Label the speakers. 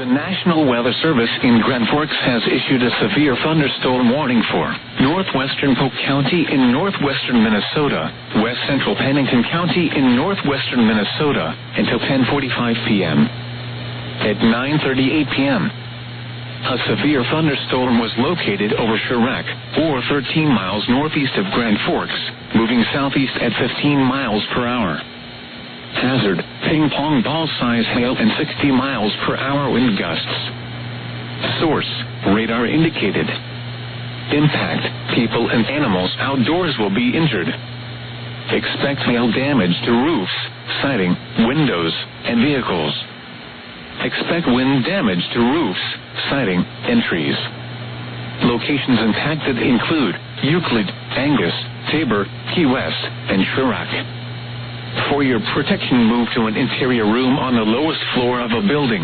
Speaker 1: The National Weather Service in Grand Forks has issued a severe thunderstorm warning for northwestern Polk County in northwestern Minnesota, west central Pennington County in northwestern Minnesota until 10:45 p.m. At 9:38 p.m., a severe thunderstorm was located over Chirac, or 13 miles northeast of Grand Forks, moving southeast at 15 miles per hour. Hazard, ping-pong ball-size hail and 60 miles per hour wind gusts. Source, radar indicated. Impact, people and animals outdoors will be injured. Expect hail damage to roofs, siding, windows, and vehicles. Expect wind damage to roofs, siding, and trees. Locations impacted include Euclid, Angus, Tabor, Key West, and Chirac. For your protection, move to an interior room on the lowest floor of a building.